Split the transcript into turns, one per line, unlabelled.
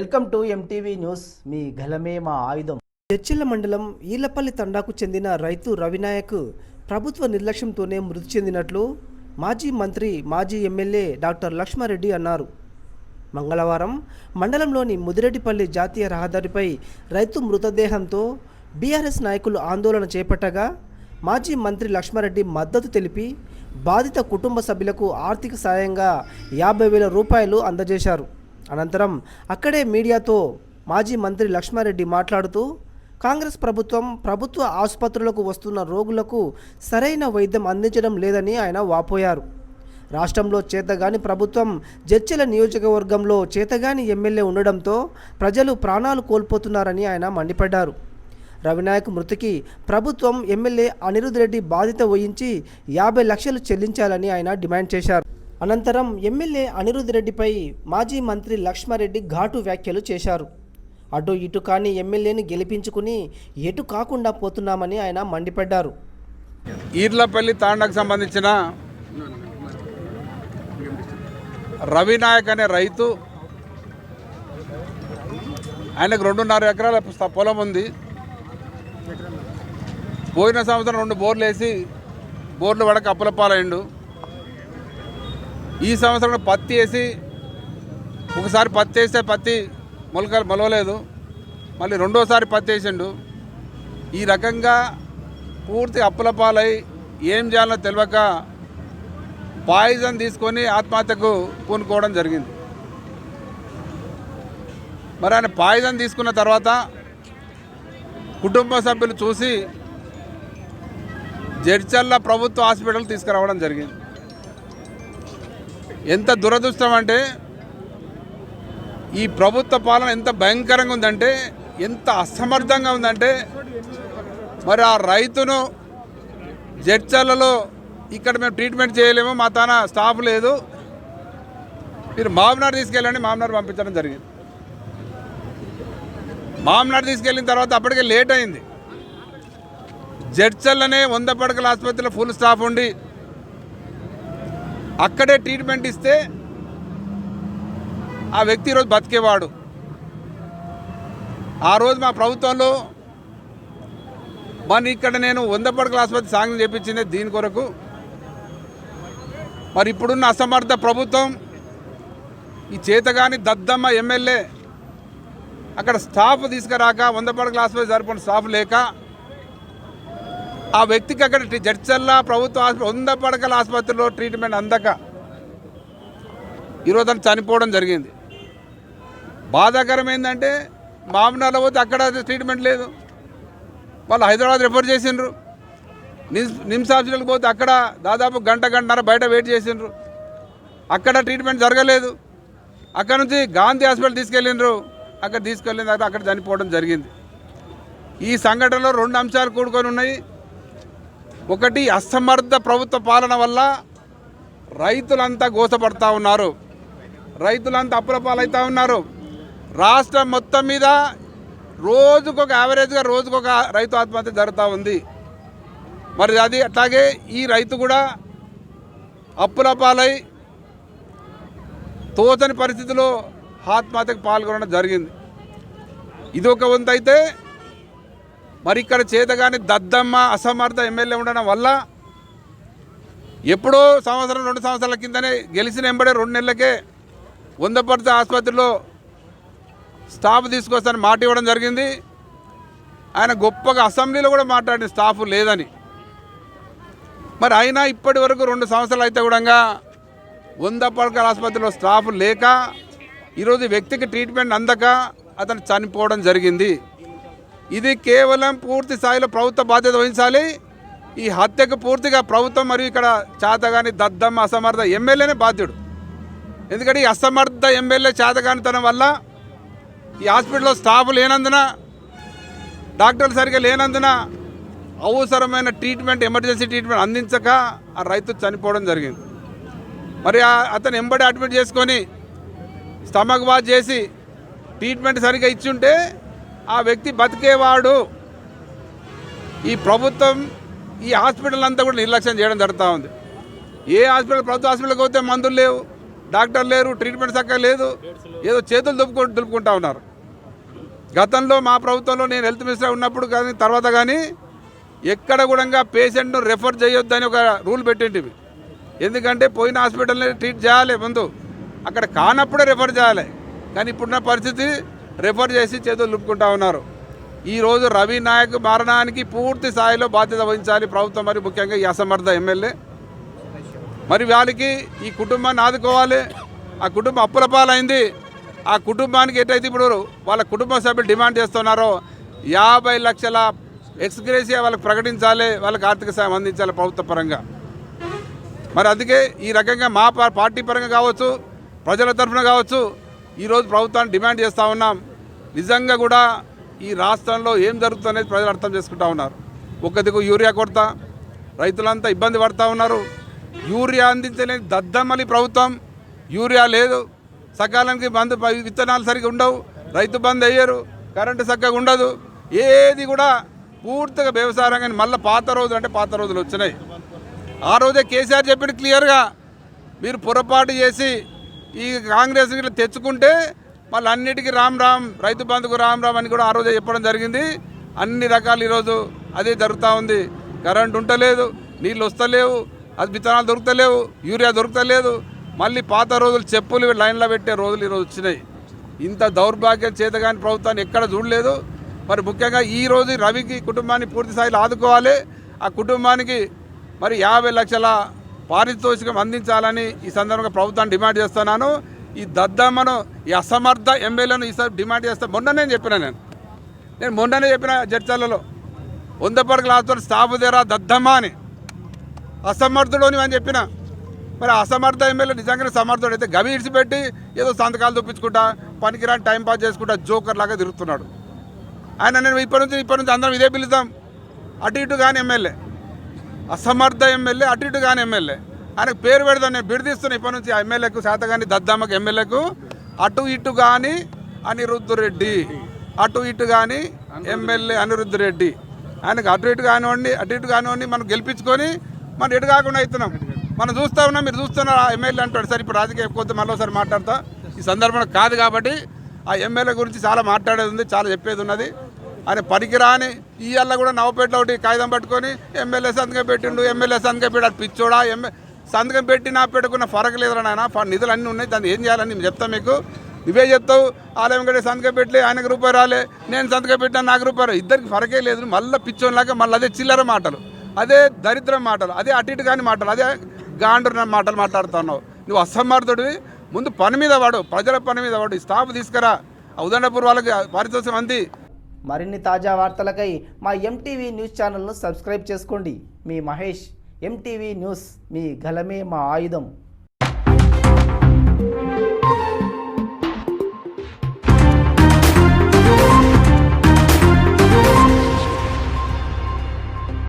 Welcome to MTV news. మీ గలమే మా ఆయుధం.
జడ్చర్ల మండలం ఈలపల్లి తండాకు చెందిన రైతు రవినాయక్ ప్రభుత్వ నిర్లక్ష్యంతోనే మృతి చెందినట్లు మాజీ మంత్రి మాజీ ఎమ్మెల్యే డాక్టర్ లక్ష్మారెడ్డి అన్నారు. మంగళవారం మండలంలోని ముదిరెడ్డిపల్లి జాతీయ రహదారిపై రైతు మృతదేహంతో బీఆర్ఎస్ నాయకులు ఆందోళన చేపట్టగా మాజీ మంత్రి లక్ష్మారెడ్డి మద్దతు తెలిపి బాధిత కుటుంబ సభ్యులకు ఆర్థిక సాయంగా 50,000 రూపాయలు అందజేశారు. అనంతరం అక్కడే మీడియాతో మాజీ మంత్రి లక్ష్మారెడ్డి మాట్లాడుతూ కాంగ్రెస్ ప్రభుత్వం ప్రభుత్వ ఆసుపత్రులకు వస్తున్న రోగులకు సరైన వైద్యం అందించడం లేదని ఆయన వాపోయారు. రాష్ట్రంలో చేతగాని ప్రభుత్వం, జడ్చర్ల నియోజకవర్గంలో చేతగాని ఎమ్మెల్యే ఉండడంతో ప్రజలు ప్రాణాలు కోల్పోతున్నారని ఆయన మండిపడ్డారు. రవినాయక్ మృతికి ప్రభుత్వం ఎమ్మెల్యే అనిరుద్ రెడ్డి బాధ్యత వహించి 50 లక్షలు చెల్లించాలని ఆయన డిమాండ్ చేశారు. అనంతరం ఎమ్మెల్యే అనిరుద్ రెడ్డిపై మాజీ మంత్రి లక్ష్మారెడ్డి ఘాటు వ్యాఖ్యలు చేశారు. అటు ఇటు కాని ఎమ్మెల్యేని గెలిపించుకుని ఎటు కాకుండా పోతున్నామని ఆయన మండిపడ్డారు.
ఈర్లపల్లి తాండాకు సంబంధించిన రవినాయక్ అనే రైతు, ఆయనకు 2.5 ఎకరాల పొలం ఉంది. పోయిన సంవత్సరం 2 బోర్లు వేసి బోర్లు పడక అప్పుల పాలైండు. ఈ సంవత్సరం పత్తి వేసి ఒకసారి పత్తి వేస్తే పత్తి మొలవలేదు, మళ్ళీ రెండోసారి పత్తి వేసిండు. ఈ రకంగా పూర్తి అప్పుల పాలై ఏం చేయాలో తెలియక పాయిజన్ తీసుకొని ఆత్మహత్యకు పూనుకోవడం జరిగింది. మరి ఆయన పాయిజన్ తీసుకున్న తర్వాత కుటుంబ సభ్యులు చూసి జడ్చర్ల ప్రభుత్వ హాస్పిటల్ తీసుకురావడం జరిగింది. ఎంత దురదృష్టం అంటే ఈ ప్రభుత్వ పాలన ఎంత భయంకరంగా ఉందంటే, ఎంత అసమర్థంగా ఉందంటే, మరి ఆ రైతును జడ్చర్లలో ఇక్కడ మేము ట్రీట్మెంట్ చేయలేము, మా తాన స్టాఫ్ లేదు, మీరు మామనాడు తీసుకెళ్ళండి, మామనాడు పంపించడం జరిగింది. మామనాడు తీసుకెళ్ళిన తర్వాత అప్పటికే లేట్ అయింది. జడ్చర్లనే 100 పడకల ఆసుపత్రిలో ఫుల్ స్టాఫ్ ఉండి అక్కడే ట్రీట్మెంట్ ఇస్తే ఆ వ్యక్తి ఈరోజు బతికేవాడు. ఆ రోజు మా ప్రభుత్వంలో మరి ఇక్కడ నేను 100 పడకల ఆసుపత్రి సాంక్షన్ చేయించింది దీని కొరకు. మరి ఇప్పుడున్న అసమర్థ ప్రభుత్వం, ఈ చేతగాని దద్దమ్మ ఎమ్మెల్యే అక్కడ స్టాఫ్ తీసుకురాక 100 పడకల ఆసుపత్రి సరిపడిన స్టాఫ్ లేక ఆ వ్యక్తికి అక్కడ జడ్చర్ల ప్రభుత్వ ఆసుపత్రి 100 పడకల ఆసుపత్రిలో ట్రీట్మెంట్ అందక ఈరోజు అతను చనిపోవడం జరిగింది. బాధాకరం ఏంటంటే మామనాలో పోతే అక్కడ ట్రీట్మెంట్ లేదు, వాళ్ళు హైదరాబాద్ రెఫర్ చేసిండ్రు. నిమ్స్ హాస్పిటల్కి పోతే అక్కడ దాదాపు గంటన్నర బయట వెయిట్ చేసిండ్రు, అక్కడ ట్రీట్మెంట్ జరగలేదు. అక్కడ నుంచి గాంధీ హాస్పిటల్ తీసుకెళ్ళిండ్రు, అక్కడ తీసుకెళ్ళిన తర్వాత అక్కడ చనిపోవడం జరిగింది. ఈ సంఘటనలో 2 అంశాలు కూడుకొని ఉన్నాయి. ఒకటి, అసమర్థ ప్రభుత్వ పాలన వల్ల రైతులంతా గోసపడతా ఉన్నారు, రైతులంతా అప్పుల పాలవుతూ ఉన్నారు. రాష్ట్రం మొత్తం మీద రోజుకొక యావరేజ్గా రోజుకొక రైతు ఆత్మహత్య జరుగుతూ ఉంది. మరి అది అట్లాగే ఈ రైతు కూడా అప్పుల పాలై తోచని పరిస్థితిలో ఆత్మహత్యకు పాల్గొనడం జరిగింది. ఇది ఒక వంతు అయితే, మరి ఇక్కడ చేతగాని దద్దమ్మ అసమర్థ ఎమ్మెల్యే ఉండడం వల్ల ఎప్పుడో 1-2 సంవత్సరాల కిందనే గెలిచిన వెంబడే 2 నెలలకే 100 పడకల ఆసుపత్రిలో స్టాఫ్ తీసుకొస్తానని మాట ఇవ్వడం జరిగింది. ఆయన గొప్పగా అసెంబ్లీలో కూడా మాట్లాడిన స్టాఫ్ లేదని. మరి అయినా ఇప్పటి వరకు 2 సంవత్సరాలు అయితే కూడా 100 పడకల ఆసుపత్రిలో స్టాఫ్ లేక ఈరోజు వ్యక్తికి ట్రీట్మెంట్ అందక అతను చనిపోవడం జరిగింది. ఇది కేవలం పూర్తి స్థాయిలో ప్రభుత్వ బాధ్యత వహించాలి. ఈ హత్యకు పూర్తిగా ప్రభుత్వం మరియు ఇక్కడ చేతగాని దద్దమ్మ అసమర్థ ఎమ్మెల్యేనే బాధ్యుడు. ఎందుకంటే ఈ అసమర్థ ఎమ్మెల్యే చేతగానితనం వల్ల ఈ హాస్పిటల్లో స్టాఫ్ లేనందున, డాక్టర్లు సరిగ్గా లేనందున అవసరమైన ట్రీట్మెంట్, ఎమర్జెన్సీ ట్రీట్మెంట్ అందించక ఆ రైతు చనిపోవడం జరిగింది. మరి అతను ఎంబడి అడ్మిట్ చేసుకొని స్టమక్ వాష్ చేసి ట్రీట్మెంట్ సరిగ్గా ఇచ్చుంటే ఆ వ్యక్తి బతికేవాడు. ఈ ప్రభుత్వం ఈ హాస్పిటల్ అంతా కూడా నిర్లక్ష్యం చేయడం జరుగుతూ ఉంది. ఏ హాస్పిటల్, ప్రభుత్వ హాస్పిటల్కి పోతే మందులు లేవు, డాక్టర్ లేరు, ట్రీట్మెంట్ చక్కగా లేదు, ఏదో చేతులు దులుపుకుంటా ఉన్నారు. గతంలో మా ప్రభుత్వంలో నేను హెల్త్ మినిస్టర్ ఉన్నప్పుడు కానీ తర్వాత కానీ ఎక్కడ కూడా పేషెంట్ను రెఫర్ చేయొద్దని ఒక రూల్ పెట్టింటివి. ఎందుకంటే పోయిన హాస్పిటల్ని ట్రీట్ చేయాలి, ముందు అక్కడ కానప్పుడే రెఫర్ చేయాలి. కానీ ఇప్పుడున్న పరిస్థితి రెఫర్ చేసి చేతులు దులుపుకుంటా ఉన్నారు. ఈరోజు రవి నాయక్ మరణానికి పూర్తి స్థాయిలో బాధ్యత వహించాలి ప్రభుత్వం, మరి ముఖ్యంగా ఈ అసమర్థ ఎమ్మెల్యే. మరి వాళ్ళకి ఈ కుటుంబాన్ని ఆదుకోవాలి. ఆ కుటుంబం అప్పుల పాలైంది. ఆ కుటుంబానికి ఎటైతే ఇప్పుడు వాళ్ళ కుటుంబ సభ్యులు డిమాండ్ చేస్తున్నారో 50 లక్షల ఎక్స్గ్రేసియా వాళ్ళకి ప్రకటించాలి, వాళ్ళకి ఆర్థిక సాయం అందించాలి ప్రభుత్వ పరంగా. మరి అందుకే ఈ రకంగా మా పార్టీ పరంగా కావచ్చు, ప్రజల తరఫున కావచ్చు, ఈరోజు ప్రభుత్వాన్ని డిమాండ్ చేస్తూ ఉన్నాం. నిజంగా కూడా ఈ రాష్ట్రంలో ఏం జరుగుతుందనేది ప్రజలు అర్థం చేసుకుంటా ఉన్నారు. ఒక్కదికు యూరియా కొరత, రైతులంతా ఇబ్బంది పడుతూ ఉన్నారు. యూరియా అందించలేని దద్దమ్మలి ప్రభుత్వం. యూరియా లేదు, సకాలానికి విత్తనాలు సరిగ్గా ఉండవు, రైతు బంద్ అయ్యారు, కరెంటు చక్కగా ఉండదు, ఏది కూడా పూర్తిగా వ్యవసాయ రంగాన్ని మళ్ళీ పాత రోజులు వచ్చినాయి. ఆ రోజే కేసీఆర్ చెప్పిన క్లియర్గా, మీరు పొరపాటు చేసి ఈ కాంగ్రెస్ గిట్ల తెచ్చుకుంటే మళ్ళీ అన్నిటికీ రామ్ రామ్, రైతు బంధుకు రామ్ రామ్ అని కూడా ఆ రోజే చెప్పడం జరిగింది. అన్ని రకాలు ఈరోజు అదే జరుగుతూ ఉంది. కరెంట్ ఉంటలేదు, నీళ్ళు వస్తలేవు, అది విత్తనాలు దొరుకుతలేవు, యూరియా దొరుకుతలేదు. మళ్ళీ పాత రోజులు చెప్పులు లైన్లో పెట్టే రోజులు ఈరోజు వచ్చినాయి. ఇంత దౌర్భాగ్యం చేతగాని ప్రభుత్వాన్ని ఎక్కడ చూడలేదు. మరి ముఖ్యంగా ఈరోజు రవికి కుటుంబాన్ని పూర్తి స్థాయిలో ఆదుకోవాలి. ఆ కుటుంబానికి మరి 50 లక్షల పారితోషికం అందించాలని ఈ సందర్భంగా ప్రభుత్వాన్ని డిమాండ్ చేస్తున్నాను. ఈ దద్దమ్మను, ఈ అసమర్థ ఎమ్మెల్యేను ఈసారి డిమాండ్ చేస్తాను. మొన్ననే చెప్పిన చర్చలలో 100 పడకల ఆసుపత్రి స్టాఫ్ దగ్గర దద్దమ్మ అని అసమర్థుడు అని చెప్పిన. మరి అసమర్థ ఎమ్మెల్యే నిజంగానే సమర్థుడు అయితే గవి ఇడిచిపెట్టి ఏదో సంతకాలు చూపించుకుంటా పనికిరాని టైంపాస్ చేసుకుంటా జోకర్ లాగా తిరుగుతున్నాడు ఆయన. నేను ఇప్పటి నుంచి అందరం ఇదే పిలుద్దాం, అటు ఇటు కాని ఎమ్మెల్యే, అసమర్థ ఎమ్మెల్యే, అటు ఇటు కాని ఎమ్మెల్యే. ఆయనకు పేరు పెడదాం, నేను బిడిదిస్తున్నా ఇప్పటి నుంచి ఆ ఎమ్మెల్యేకు, శాతగాని దద్దమ్మకు ఎమ్మెల్యేకు అటు ఇటు కానీ అనిరుద్ధ్ రెడ్డి, అటు ఇటు కానీ ఎమ్మెల్యే అనిరుద్ధ్ రెడ్డి. ఆయనకు అటు ఇటు కానివ్వండి మనం గెలిపించుకొని మనం ఎటు కాకుండా అవుతున్నాం. మనం చూస్తూ ఉన్నాం, మీరు చూస్తున్నారు. ఆ ఎమ్మెల్యే అంటాడు సార్, ఇప్పుడు రాజకీయ కొద్ది మరోసారి మాట్లాడతా, ఈ సందర్భంలో కాదు కాబట్టి ఆ ఎమ్మెల్యే గురించి చాలా మాట్లాడేది ఉంది, చాలా చెప్పేది ఉన్నది. ఆయన పనికిరాని ఇవాళ కూడా నవపేటలో ఒకటి కాగితం పట్టుకొని ఎమ్మెల్యే సంతకం పెట్టిండు, ఎమ్మెల్యే సంతకం పెట్టాడు, పిచ్చోడా సంతకం పెట్టి నా పెట్టుకున్న ఫరక లేదురా నాయన, నిధులు అన్నీ ఉన్నాయి, దాన్ని ఏం చేయాలని నేను చెప్తాను మీకు. నువ్వే చెప్తావు, ఆలయం గడి సంతకం పెట్టలే, ఆయనకు రూపాయి రాలే, నేను సంతకం పెట్టాను నాకు రూపాయలు, ఇద్దరికి ఫరకే లేదు. మళ్ళీ పిచ్చోనిలాగా మళ్ళీ అదే చిల్లర మాటలు, అదే దరిద్రం మాటలు, అదే అటు ఇటు కాని మాటలు, అదే గాండ్రు మాటలు మాట్లాడుతున్నావు. నువ్వు అసమర్థుడివి. ముందు పని మీద వాడు, ప్రజల పని మీద వాడు, స్టాఫ్ తీసుకురా, ఉదండపూర్ వాళ్ళకి పారితోషికం అంది.
మరిన్ని తాజా వార్తలకై మా ఎంటీవీ న్యూస్ ఛానల్ను సబ్స్క్రైబ్ చేసుకోండి. మీ మహేష్. ఎంటీవీ న్యూస్, మీ గలమే మా ఆయుధం.